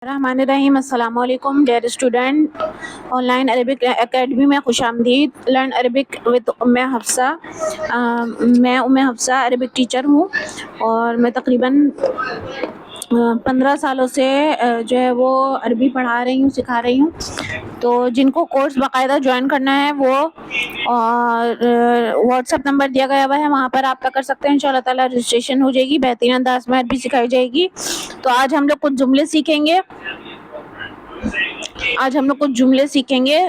الرحمن الرحیم۔ السلام علیکم dear student, on line Arabic academy میں خوش آمدید۔ لرن عربک وتھ ام حفصہ۔ میں ام حفصہ عربک ٹیچر ہوں اور میں تقریباً 15 سالوں سے جو ہے وہ عربی پڑھا رہی ہوں، سکھا رہی ہوں۔ تو جن کو کورس باقاعدہ جوائن کرنا ہے وہ واٹس ایپ نمبر دیا گیا ہوا ہے، وہاں پر رابطہ کر سکتے ہیں۔ انشاءاللہ تعالیٰ رجسٹریشن ہو جائے گی، بہترین انداز میں عربی سکھائی جائے گی۔ تو آج ہم لوگ کچھ جملے سیکھیں گے۔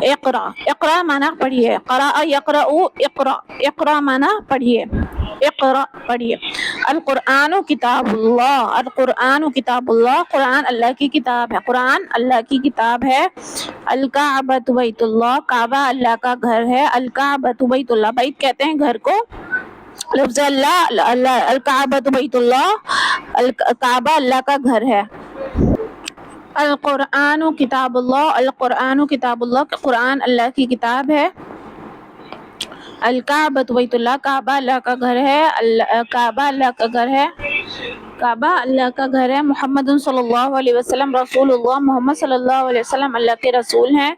اقرا، اقرا مانا پڑھیے، قرأ یقرأ، اقرا، اقرا مانا پڑھیے، اقرا پڑھیے۔ القرآن کتاب اللہ، القرآن کتاب اللہ، قرآن اللہ کی کتاب ہے، قرآن اللہ کی کتاب ہے۔ الکعبۃ بیت اللہ، کعبہ اللہ کا گھر ہے، الکعبۃ بیت اللہ، بیت کہتے ہیں گھر کو، لفظ اللہ، الکعبۃ بیت اللہ، کعبہ اللہ کا گھر ہے۔ القرآن کتاب اللہ، القرآن کتاب اللہ، قرآن اللہ کی کتاب ہے۔ الکعبۃ بیت اللہ، کعبہ اللہ کا گھر ہے، کعبہ اللہ کا گھر ہے، کعبہ اللہ کا گھر ہے۔ محمد صلی اللہ علیہ وسلم رسول اللہ، محمد صلی اللہ علیہ وسلم اللہ کے رسول ہیں۔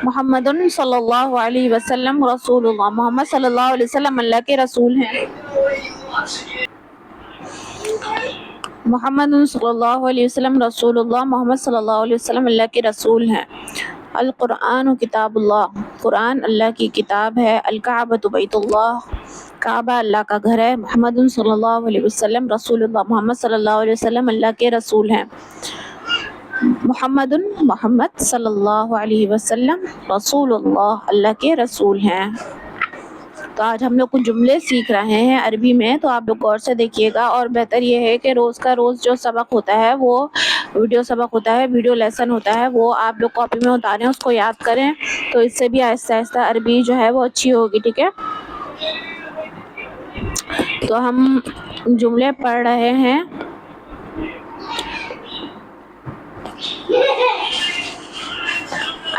محمد صلی اللہ علیہ وسلم رسول اللہ، محمد صلی اللہ علیہ وسلم اللہ کے رسول ہیں۔ محمد صلی اللہ علیہ وسلم رسول اللہ، محمد صلی اللہ علیہ وسلم اللہ کے رسول ہیں۔ القرآن کتاب اللہ، قرآن اللہ کی کتاب ہے۔ الکعبۃ بیت اللہ، کعبہ اللہ کا گھر ہے۔ محمد صلی اللہ علیہ وسلم رسول اللہ، محمد صلی اللہ علیہ وسلم اللہ کے رسول ہیں۔ محمد، محمد صلی اللہ علیہ وسلم رسول اللہ، اللہ کے رسول ہیں۔ تو آج ہم لوگ کچھ جملے سیکھ رہے ہیں عربی میں، تو آپ لوگ غور سے دیکھیے گا، اور بہتر یہ ہے کہ روز کا روز جو سبق ہوتا ہے وہ ویڈیو سبق ہوتا ہے، ویڈیو لیسن ہوتا ہے، وہ آپ لوگ کاپی میں اتاریں، اس کو یاد کریں، تو اس سے بھی آہستہ آہستہ عربی جو ہے وہ اچھی ہوگی، ٹھیک ہے۔ تو ہم جملے پڑھ رہے ہیں۔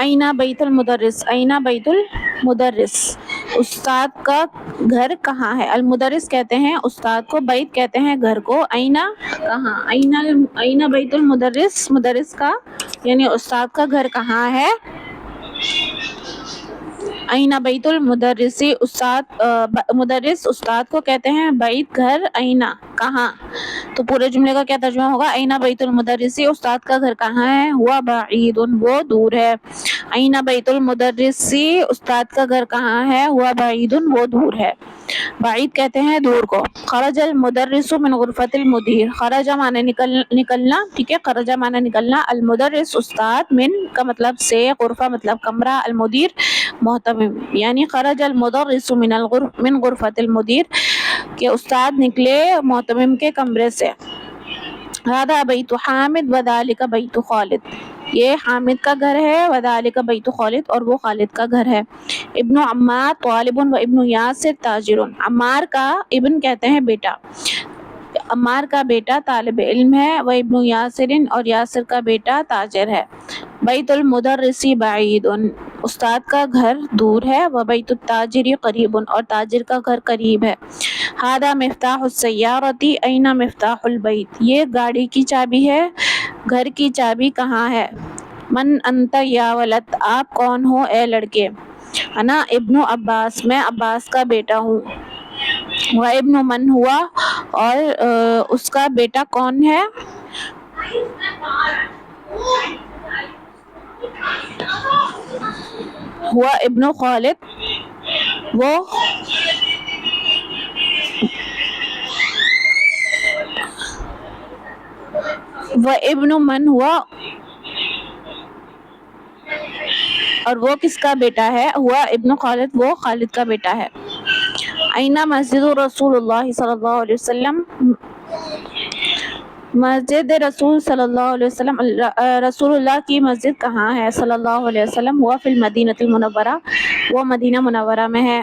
اینا بیت المدرس، اینا بیت المدرس، استاد کا گھر کہاں ہے؟ المدرس کہتے ہیں استاد کو، بیت کہتے ہیں گھر کو، اینا کہاں، اینا بیت المدرس، مدرس کا یعنی استاد کا گھر کہاں ہے؟ اینا بیت المدرسی، مدرس استاد کو کہتے ہیں بیت گھر، اینا کہاں، تو پورے جملے کا کیا ترجمہ ہوگا؟ اینا بیت المدرسی، استاد کا گھر کہاں ہے؟ ہوا بعید، وہ دور ہے۔ اینا بیت المدرسی، استاد کا گھر کہاں ہے؟ ہوا بعید، وہ دور ہے۔ بعید کہتے ہیں دور کو۔ خرج المدرس من غرفۃ المدیر، خرج معنی نکلنا، ٹھیک ہے، خرج معنی نکلنا، المدرس استاد، من کا مطلب سے، غرفہ مطلب کمرہ، المدیر محتمم، یعنی خرج المدرس من غرفۃ المدیر، کہ استاد نکلے محتمم کے کمرے سے۔ هذا بیت حامد وذلك بیت خالد، یہ حامد کا گھر ہے، وذلك بیت خالد، اور وہ خالد کا گھر ہے۔ ابن عمار طالب و ابن یاسر تاجر، عمار کا ابن کہتے ہیں بیٹا، عمار کا بیٹا طالب علم ہے، وہ ابن یاسر، اور یاسر کا بیٹا تاجر ہے۔ بیت المدرس بعید، استاد کا گھر دور ہے، وہ بیت التاجر قریب، اور تاجر کا گھر قریب ہے۔ هذا مفتاح السیارۃ این مفتاح البیت، یہ گاڑی کی چابی ہے، گھر کی چابی کہاں ہے؟ من انت یا ولد، آپ کون ہو اے لڑکے؟ انا ابن عباس، میں عباس کا بیٹا ہوں۔ وہ ابن من ہوا، اور اس کا بیٹا کون ہے؟ ہوا ابن خالد، وہ ابن من ہوا، اور وہ کس کا بیٹا ہے؟ ہوا ابن خالد، وہ خالد کا بیٹا ہے۔ اینا مسجد رسول اللہ صلی اللہ علیہ وسلم، مسجد رسول صلی اللہ علیہ وسلم، رسول اللہ کی مسجد کہاں ہے صلی اللہ علیہ وسلم؟ ہوا فی المدینہ المنورہ، وہ مدینہ منورہ میں ہے۔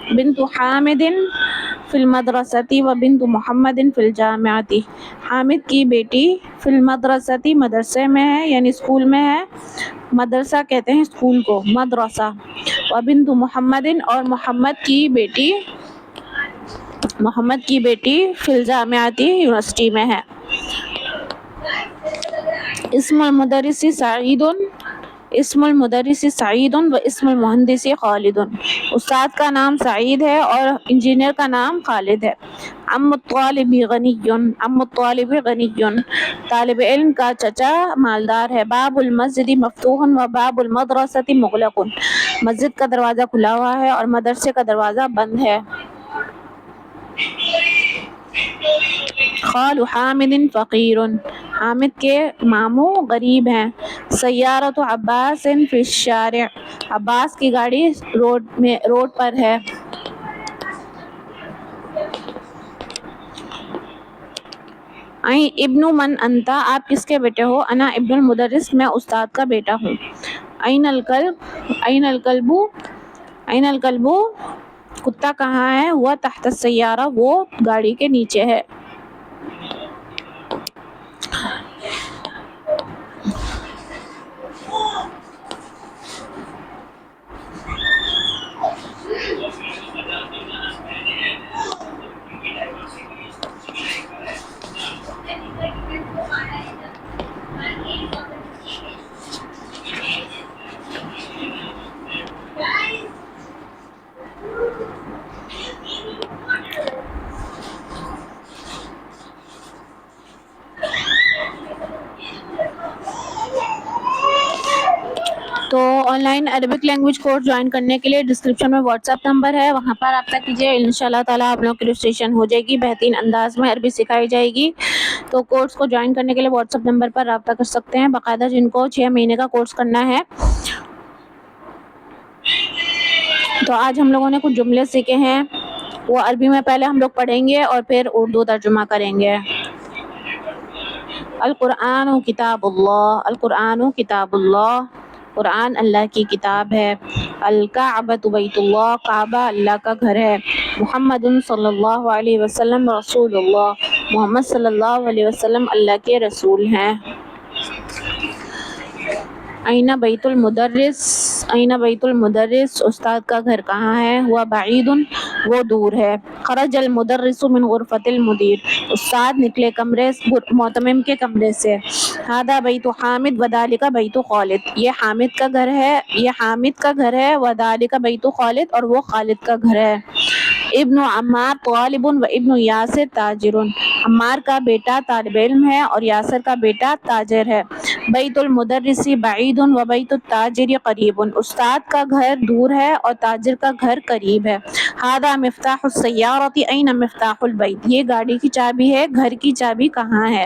بنت حامد فی المدرسۃ و بنت محمد فی الجامعۃ، حامد کی بیٹی فی المدرسۃ، مدرسے میں ہے یعنی اسکول میں ہے، مدرسہ کہتے ہیں اسکول کو، مدرسہ، و بنت محمد، اور محمد کی بیٹی فی الجامعۃ، یونیورسٹی میں ہے۔ اسم المدرس سعید، اسم المدرس سعید و اسم المہندس خالد، استاد کا نام سعید ہے اور انجینئر کا نام خالد ہے۔ عم الطالب غنی، عم الطالب غنی، طالب علم کا چچا مالدار ہے۔ باب المسجد مفتوح و باب المدرسۃ مغلق، مسجد کا دروازہ کھلا ہوا ہے اور مدرسے کا دروازہ بند ہے۔ خال حامد فقیر، حامد کے ماموں غریب ہیں۔ سیارۃ عباس فی الشارع، عباس کی گاڑی روڈ پر ہے۔ ابن من انت، آپ کس کے بیٹے ہو؟ انا ابن المدرس، میں استاد کا بیٹا ہوں۔ این الکلب، این الکلب، این الکلب، کتا کہاں ہے؟ ہوا تحت السیارہ، وہ گاڑی کے نیچے ہے۔ تو on line Arabic language course join کرنے کے لیے ڈسکرپشن میں واٹس ایپ نمبر ہے، وہاں پر رابطہ کیجیے۔ انشاءاللہ تعالیٰ آپ لوگوں کی رجسٹریشن ہو جائے گی، بہترین انداز میں عربی سکھائی جائے گی۔ تو کورس کو جوائن کرنے کے لیے واٹس ایپ نمبر پر رابطہ کر سکتے ہیں، باقاعدہ جن کو 6 مہینے کا کورس کرنا ہے۔ تو آج ہم لوگوں نے کچھ جملے سیکھے ہیں، وہ عربی میں پہلے ہم لوگ پڑھیں گے اور پھر اردو ترجمہ کریں گے۔ القرآن کتاب اللہ، القرآن کتاب اللہ، قرآن اللہ کی کتاب ہے۔ الکعبۃ بیت اللہ، کعبہ اللہ کا گھر ہے۔ محمد صلی اللہ علیہ وسلم رسول اللہ، محمد صلی اللہ علیہ وسلم اللہ کے رسول ہیں۔ این بیت المدرس، این بیت المدرس، استاد کا گھر کہاں ہے؟ ہوا بعید، وہ دور ہے۔ خرج المدرس من غرفۃ المدیر، استاد نکلے کمرے معتمم کے کمرے سے۔ ھذا بیت حامد وذالک بیت خالد، یہ حامد کا گھر ہے، یہ حامد کا گھر ہے، وذالک بیت خالد، اور وہ خالد کا گھر ہے۔ ابن عمار طالب و ابن یاسر تاجر، عمار کا بیٹا طالب علم ہے اور یاسر کا بیٹا تاجر ہے۔ بیت المدرس بعید و بیت التاجر قریب، استاد کا گھر دور ہے اور تاجر کا گھر قریب ہے۔ ھذا مفتاح السیارۃ این مفتاح البیت، یہ گاڑی کی چابی ہے، گھر کی چابی کہاں ہے؟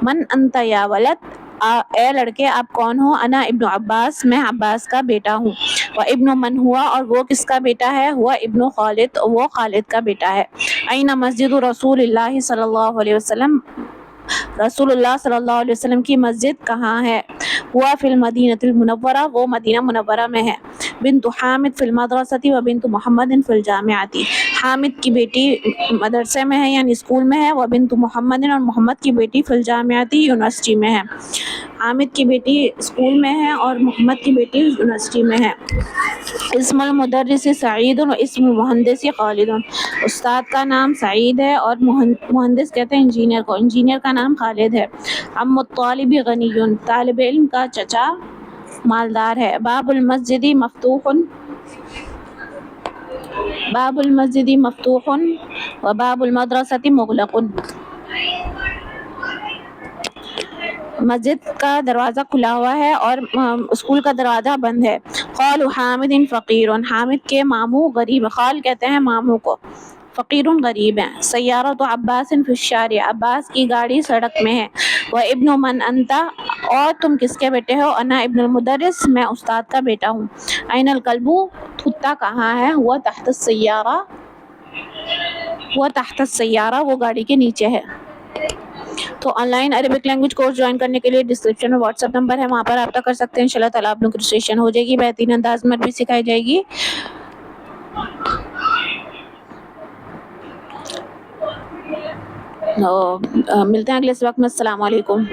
من انت یا ولد، اے لڑکے آپ کون ہو؟ انا ابن عباس، میں عباس کا بیٹا ہوں۔ و ابن من ہوا، اور وہ کس کا بیٹا ہے؟ ہوا ابن خالد، وہ خالد کا بیٹا ہے۔ این مسجد رسول اللہ صلی اللہ علیہ وسلم، رسول اللہ صلی اللہ علیہ وسلم کی مسجد کہاں ہے؟ ہوا فی المدینۃ المنورہ، وہ مدینہ منورہ میں ہے۔ بنت حامد فی المدرسۃ و بنت محمد فی الجامعۃ، حامد کی بیٹی مدرسے میں ہے یعنی اسکول میں ہے، و بنت محمد، اور محمد کی بیٹی فی الجامعۃ یونیورسٹی میں ہے۔ حامد کی بیٹی اسکول میں ہے اور محمد کی بیٹی یونیورسٹی میں ہے۔ اسم المدرس سعید و اسم المہندس خالد، استاد کا نام سعید ہے اور مہندس کہتے ہیں انجینئر کو، انجینئر کا نام خالد ہے۔ عم الطالب غنی، طالب علم کا چچا مالدار ہے۔ باب المسجد مفتوح، باب المسجد مفتوح و باب المدرسۃ مغلق، مسجد کا دروازہ کھلا ہوا ہے اور اسکول کا دروازہ بند ہے۔ خال حامد فقیر، حامد کے ماموں غریب، خال کہتے ہیں ماموں کو، فقیر غریب ہیں۔ سیارۃ عباس فی الشارع، عباس کی گاڑی سڑک میں ہے۔ و ابن من انت، اور تم کس کے بیٹے ہو؟ انا ابن المدرس، میں استاد کا بیٹا ہوں۔ این الکلب، کتا کہاں ہے؟ ہوا تحت السیارہ، ہوا تحت السیارہ، وہ گاڑی کے نیچے ہے۔ تو on line Arabic language course join کرنے کے لیے ڈسکرپشن میں واٹس ایپ نمبر ہے، وہاں پر رابطہ کر سکتے ہیں۔ انشاءاللہ تعالیٰ آپ لوگوں کی رجسٹریشن ہو جائے گی، بہترین انداز میں بھی سکھائی جائے گی۔ ملتے ہیں اگلے وقت میں۔ السلام علیکم۔